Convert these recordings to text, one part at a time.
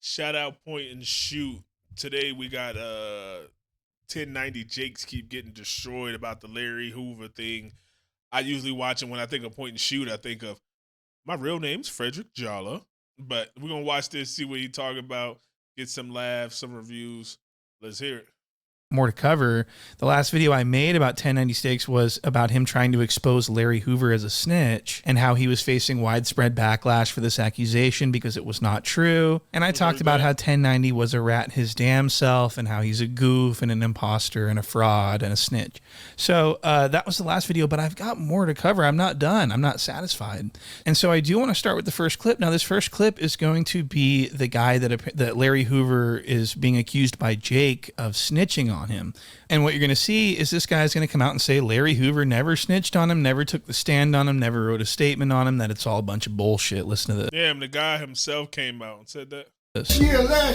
Shout out Point and Shoot. Today we got 1090 Jakes keep getting destroyed about the Larry Hoover thing. I usually watch it when I think of Point and Shoot. I think of my real name's Frederick Jalla. But we're gonna watch this, see what he talking about, get some laughs, some reviews. Let's hear it. More to cover. The last video I made about 1090 Steaks was about him trying to expose Larry Hoover as a snitch and how he was facing widespread backlash for this accusation because it was not true. And I talked about how 1090 was a rat his damn self and how he's a goof and an imposter and a fraud and a snitch. So that was the last video, but I've got more to cover. I'm not done. I'm not satisfied. And so I do want to start with the first clip. Now, this first clip is going to be the guy that Larry Hoover is being accused by Jake of snitching on him. And what you're going to see is this guy's going to come out and say Larry Hoover never snitched on him, never took the stand on him, never wrote a statement on him, that it's all a bunch of bullshit. Listen to this. Damn, the guy himself came out and said that. Last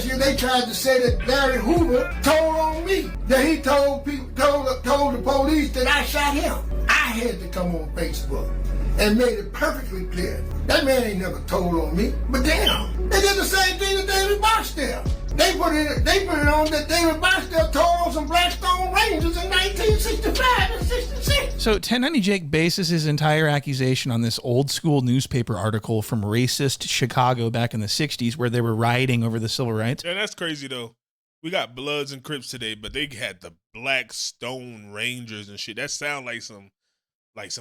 year they tried to say that Larry Hoover told on me, that he told the police that I shot him. I had to come on Facebook and made it perfectly clear. That man ain't never told on me. But damn, they did the same thing to David Barksdale. They put it on that David Barksdale told on some Blackstone Rangers in 1965 and 66. So 1090 Jake bases his entire accusation on this old school newspaper article from racist Chicago back in the 60s where they were rioting over the civil rights. And that's crazy though. We got Bloods and Crips today, but they had the Blackstone Rangers and shit. That sound like some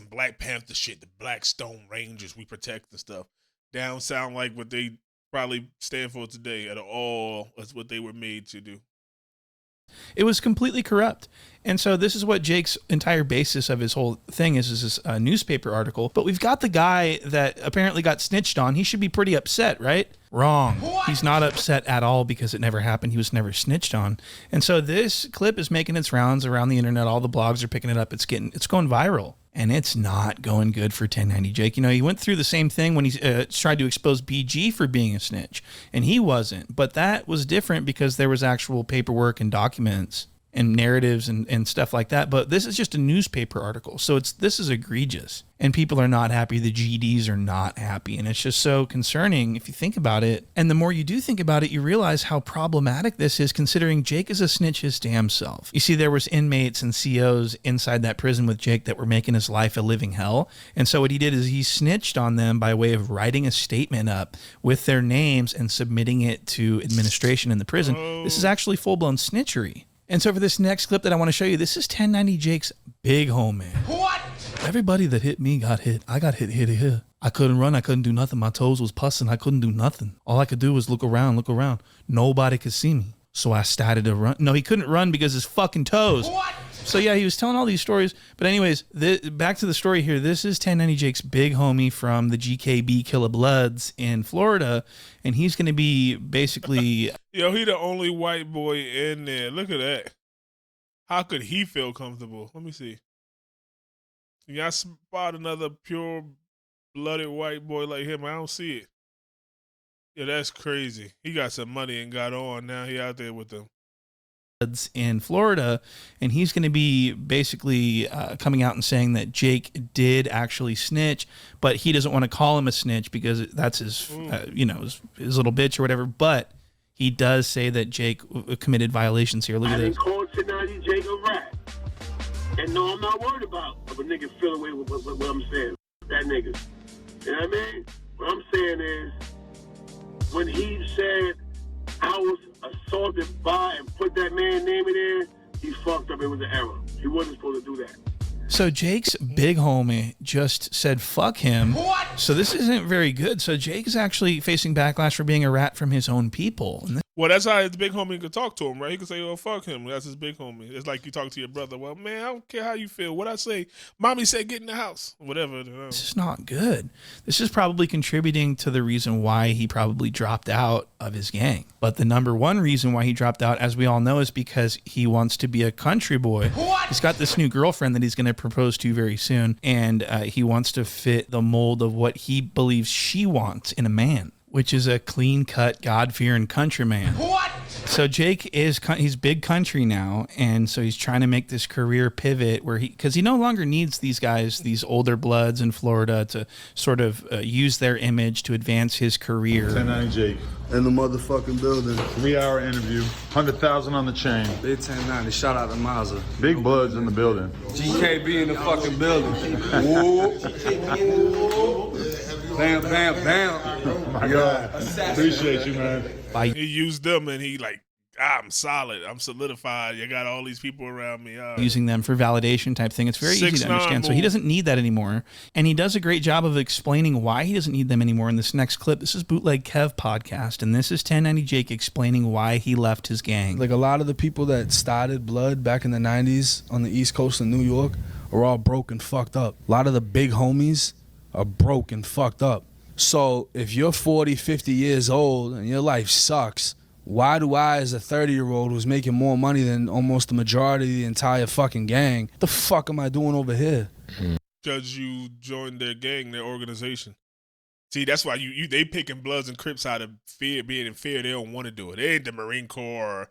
Black Panther shit, the Blackstone Rangers, we protect and stuff. Down sound like what they probably stand for today at all. That's what they were made to do. It was completely corrupt. And so this is what Jake's entire basis of his whole thing is this newspaper article. But we've got the guy that apparently got snitched on. He should be pretty upset, right? Wrong. What? He's not upset at all because it never happened. He was never snitched on. And so this clip is making its rounds around the internet. All the blogs are picking it up. It's going viral. And it's not going good for 1090 Jake. You know, he went through the same thing when he tried to expose BG for being a snitch, and he wasn't. But that was different because there was actual paperwork and documents and narratives and stuff like that. But this is just a newspaper article. So this is egregious. And people are not happy. The GDs are not happy. And it's just so concerning if you think about it. And the more you do think about it, you realize how problematic this is, considering Jake is a snitch his damn self. You see, there was inmates and COs inside that prison with Jake that were making his life a living hell. And so what he did is he snitched on them by way of writing a statement up with their names and submitting it to administration in the prison. This is actually full-blown snitchery. And so for this next clip that I want to show you, this is 1090 Jake's big homie. What? Everybody that hit me got hit. I got hit here. I couldn't run. I couldn't do nothing. My toes was pussing. I couldn't do nothing. All I could do was look around. Nobody could see me. So I started to run. No, he couldn't run because his fucking toes. What? So yeah, he was telling all these stories. But anyways, back to the story here. This is 1090 Jake's big homie from the GKB Killer Bloods in Florida. And he's going to be basically... Yo, he the only white boy in there. Look at that. How could he feel comfortable? Let me see. Y'all spot another pure-blooded white boy like him? I don't see it. Yeah, that's crazy. He got some money and got on. Now he out there with them. In Florida, and he's going to be basically coming out and saying that Jake did actually snitch, but he doesn't want to call him a snitch because that's his, his little bitch or whatever. But he does say that Jake committed violations here. Look at this. I didn't call 1090 Jake a rat. And no, I'm not worried about if a nigga feel away with what I'm saying. That nigga. You know what I mean? What I'm saying is, when he said I was assaulted by and put that man's name in there, he fucked up. It was an error. He wasn't supposed to do that. So Jake's big homie just said fuck him. What? So this isn't very good. So Jake is actually facing backlash for being a rat from his own people. Well, that's how his big homie could talk to him, right? He could say, "Oh, fuck him." That's his big homie. It's like you talk to your brother. Well, man, I don't care how you feel. What I say, mommy said, get in the house. Whatever. This is not good. This is probably contributing to the reason why he probably dropped out of his gang. But the number one reason why he dropped out, as we all know, is because he wants to be a country boy. What? He's got this new girlfriend that he's going to propose to very soon, and he wants to fit the mold of what he believes she wants in a man, which is a clean-cut, God-fearing countryman. What? So Jake he's big country now, and so he's trying to make this career pivot where because he no longer needs these guys, these older bloods in Florida, to sort of use their image to advance his career. 1090 Jake. In the motherfucking building. 3-hour interview. 100,000 on the chain. Big 1090. Shout out to Mazza. Big bloods in the building. GKB in the fucking building. Bam, bam, bam. My God. Appreciate you, man. He used them and he like, I'm solid. I'm solidified. You got all these people around me. Using them for validation type thing. It's very easy to understand. So he doesn't need that anymore. And he does a great job of explaining why he doesn't need them anymore in this next clip. This is Bootleg Kev Podcast, and this is 1090 Jake explaining why he left his gang. Like a lot of the people that started Blood back in the 90s on the East Coast of New York are all broke and fucked up. A lot of the big homies are broke and fucked up. So if you're 40, 50 years old and your life sucks, why do I, as a 30-year-old who's making more money than almost the majority of the entire fucking gang, the fuck am I doing over here? Because you joined their gang, their organization. See, that's why they picking Bloods and Crips out of fear, being in fear. They don't want to do it. They ain't the Marine Corps or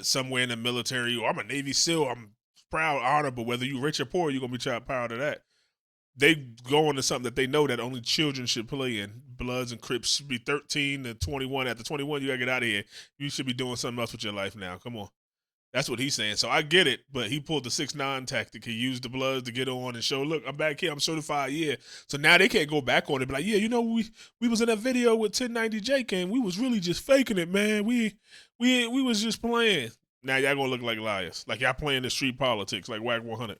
somewhere in the military. Or I'm a Navy SEAL. I'm proud, honorable. Whether you rich or poor, you're going to be proud of that. They go into something that they know that only children should play in. Bloods and Crips should be 13 to 21. After 21, you got to get out of here. You should be doing something else with your life now. Come on. That's what he's saying. So I get it, but he pulled the 6ix9ine tactic. He used the Bloods to get on and show, look, I'm back here. I'm certified, yeah. So now they can't go back on it. But like, yeah, you know, we was in that video with 1090 Jake and we was really just faking it, man. We was just playing. Now y'all gonna look like liars. Like y'all playing the street politics like Whack 100.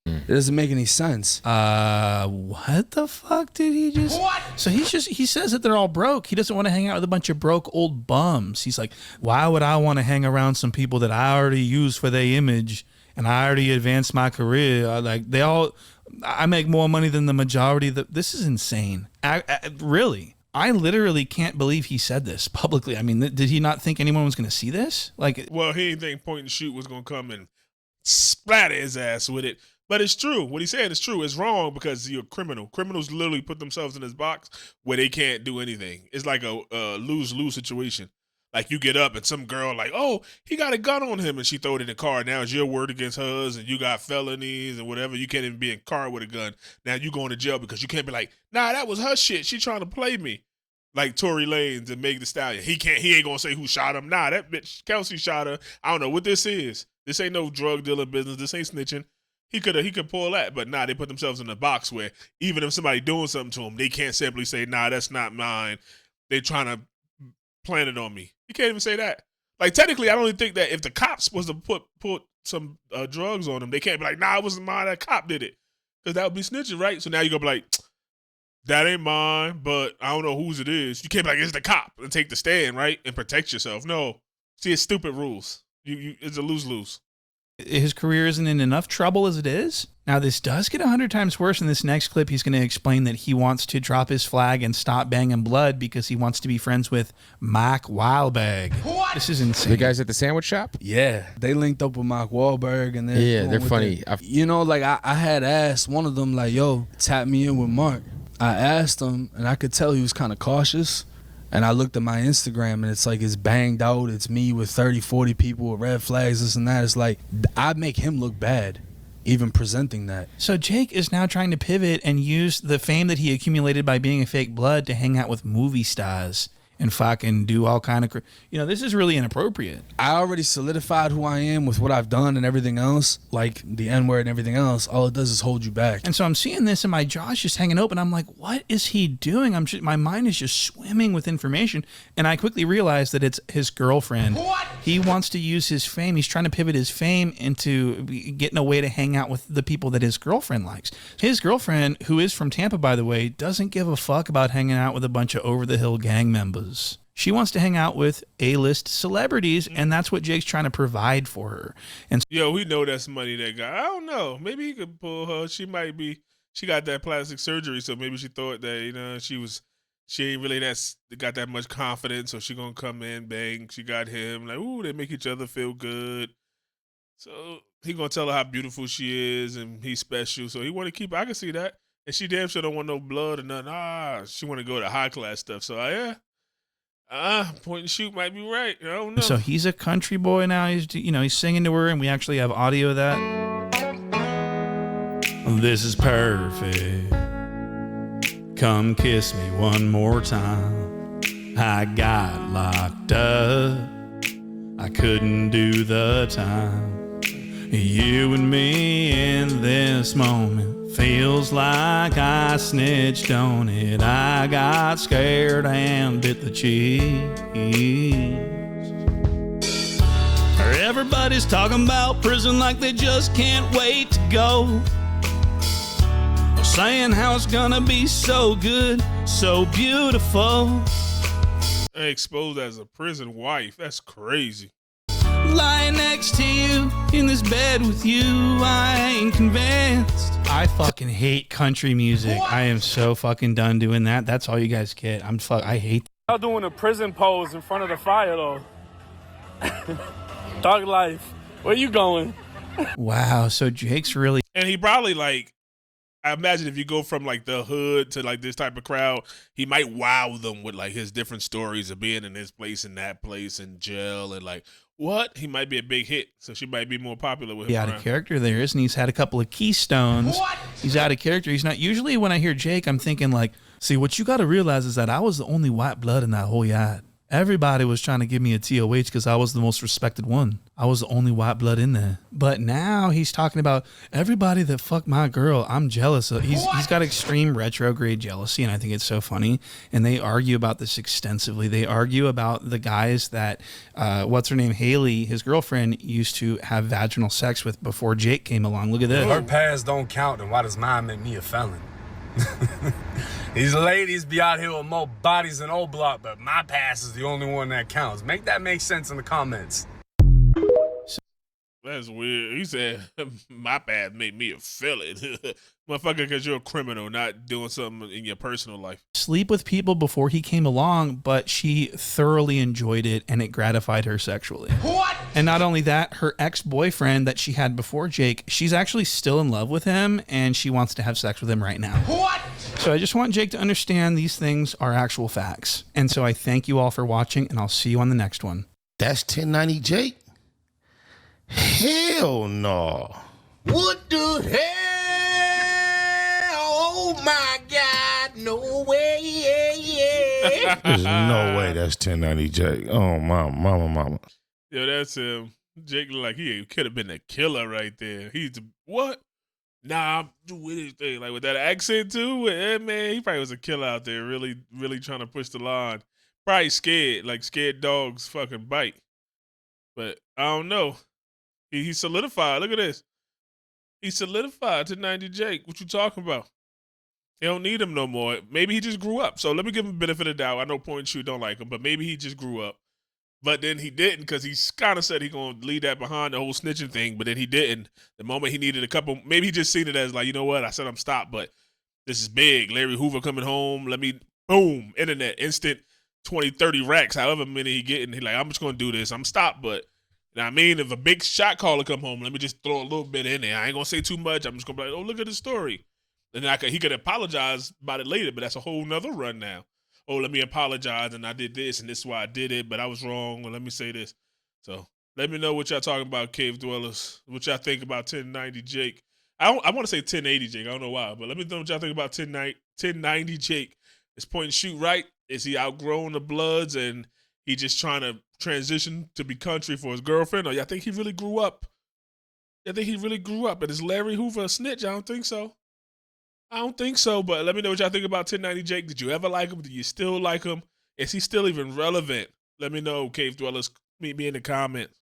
It doesn't make any sense. What the fuck did he just... What? So he says that they're all broke. He doesn't want to hang out with a bunch of broke old bums. He's like, why would I want to hang around some people that I already use for their image and I already advanced my career? I make more money than the majority. This is insane. Really. I literally can't believe he said this publicly. I mean, did he not think anyone was going to see this? Well, he didn't think Point and Shoot was going to come and splatter his ass with it. But it's true. What he's saying is true. It's wrong because you're a criminal. Criminals literally put themselves in this box where they can't do anything. It's like a lose-lose situation. Like you get up and some girl like, oh, he got a gun on him, and she throw it in the car. Now it's your word against hers, and you got felonies and whatever. You can't even be in a car with a gun. Now you going to jail because you can't be like, nah, that was her shit. She trying to play me. Like Tory Lanez and Meg Thee Stallion. He ain't gonna say who shot him. Nah, that bitch Kelsey shot her. I don't know what this is. This ain't no drug dealing business. This ain't snitching. He could pull that, but nah, they put themselves in a box where even if somebody doing something to him, they can't simply say, nah, that's not mine. They trying to plant it on me. You can't even say that. Like technically, I don't even think that if the cops was to put some drugs on them, they can't be like, nah, it wasn't mine. That cop did it, because that would be snitching, right? So now you gonna be like, that ain't mine, but I don't know whose it is. You can't be like, it's the cop and take the stand, right, and protect yourself. No, see, it's stupid rules. It's a lose-lose. His career isn't in enough trouble as it is. Now, this does get 100 times worse. In this next clip, he's going to explain that he wants to drop his flag and stop banging blood because he wants to be friends with Mark Wahlberg. What? This is insane. The guys at the sandwich shop? Yeah. They linked up with Mark Wahlberg. And they're funny. You know, like I had asked one of them, like, yo, tap me in with Mark. I asked him, and I could tell he was kind of cautious. And I looked at my Instagram, and it's like it's banged out. It's me with 30, 40 people with red flags, this and that. It's like I make him look bad, even presenting that. So Jake is now trying to pivot and use the fame that he accumulated by being a fake blood to hang out with movie stars and fucking do all kind of... this is really inappropriate. I already solidified who I am with what I've done and everything else, like the N-word and everything else. All it does is hold you back. And so I'm seeing this and my jaw's just hanging open. I'm like, what is he doing? My mind is just swimming with information. And I quickly realized that it's his girlfriend. What? He wants to use his fame. He's trying to pivot his fame into getting a way to hang out with the people that his girlfriend likes. His girlfriend, who is from Tampa, by the way, doesn't give a fuck about hanging out with a bunch of over-the-hill gang members. She wants to hang out with A-list celebrities, and that's what Jake's trying to provide for her. And we know that's money that guy. I don't know. Maybe he could pull her. She got that plastic surgery, so maybe she thought that, she ain't really got that much confidence, so she gonna come in, bang, she got him. Like, ooh, they make each other feel good. So he gonna tell her how beautiful she is, and he's special, so he want to keep her. I can see that. And she damn sure don't want no blood or nothing. She want to go to high-class stuff, so yeah. Point and shoot might be right. I don't know. So he's a country boy now. He's singing to her, and we actually have audio of that. This is perfect. Come kiss me one more time. I got locked up. I couldn't do the time. You and me in this moment feels like I snitched on it. I got scared and bit the cheese. Everybody's talking about prison like they just can't wait to go. Saying how it's gonna be so good, so beautiful. Exposed as a prison wife. That's crazy. Lying next to you in this bed with you, I ain't convinced. I fucking hate country music. What? I am so fucking done doing that. That's all you guys get. I hate. Y'all doing a prison pose in front of the fire though. Dog life. Where you going? Wow. So Jake's really. And he probably like. I imagine if you go from like the hood to like this type of crowd, he might wow them with like his different stories of being in this place and that place and jail and like what? He might be a big hit, so she might be more popular with him. He's out of character there, isn't he? He's had a couple of keystones. What? He's out of character. He's not. Usually when I hear Jake, I'm thinking like, see, what you got to realize is that I was the only white blood in that whole yard. Everybody was trying to give me a TOH because I was the most respected one. I was the only white blood in there. But now he's talking about everybody that fucked my girl, I'm jealous of. He's got extreme retrograde jealousy, and I think it's so funny. And they argue about this extensively. They argue about the guys that, what's her name, Haley, his girlfriend, used to have vaginal sex with before Jake came along. Look at this. If her past don't count, then why does mine make me a felon? These ladies be out here with more bodies than old block, but my past is the only one that counts. Make that make sense in the comments. That's weird. He said, my past made me a felon. Motherfucker, because you're a criminal, not doing something in your personal life. Sleep with people before he came along, but she thoroughly enjoyed it and it gratified her sexually. What? And not only that, her ex-boyfriend that she had before Jake, she's actually still in love with him and she wants to have sex with him right now. What? So I just want Jake to understand these things are actual facts. And so I thank you all for watching and I'll see you on the next one. That's 1090 Jake? Hell no. What the hell? Oh my God, no way. There's no way that's 1090 Jake. Oh, mama. Yo, that's him. Jake look like he could have been a killer right there. He's what? Nah, I'm doing anything. Like with that accent too. Man, he probably was a killer out there, really, really trying to push the line. Probably scared, like scared dogs fucking bite. But I don't know. He solidified. Look at this. He solidified to 90 Jake. What you talking about? They don't need him no more. Maybe he just grew up. So let me give him benefit of the doubt. I know Point and Shoot don't like him, but maybe he just grew up. But then he didn't because he kind of said he going to leave that behind, the whole snitching thing, but then he didn't. The moment he needed a couple, maybe he just seen it as like, you know what? I said I'm stopped, but this is big. Larry Hoover coming home. Let me, boom, internet, instant 20, 30 racks, however many he getting. He like, I'm just going to do this. I'm stopped, but you know what I mean? If a big shot caller come home, let me just throw a little bit in there. I ain't going to say too much. I'm just going to be like, oh, look at the story. And then he could apologize about it later, but that's a whole nother run now. Oh, let me apologize, and I did this, and this is why I did it, but I was wrong, and let me say this. So let me know what y'all talking about, Cave Dwellers. What y'all think about 1090 Jake. I want to say 1080 Jake. I don't know why, but let me know what y'all think about 1090 Jake. Is Point and Shoot right? Is he outgrown the Bloods, and he just trying to transition to be country for his girlfriend? Or y'all think he really grew up? I think he really grew up. And is Larry Hoover a snitch? I don't think so. But let me know what y'all think about 1090 Jake. Did you ever like him? Do you still like him? Is he still even relevant? Let me know, Cave Dwellers. Meet me in the comments.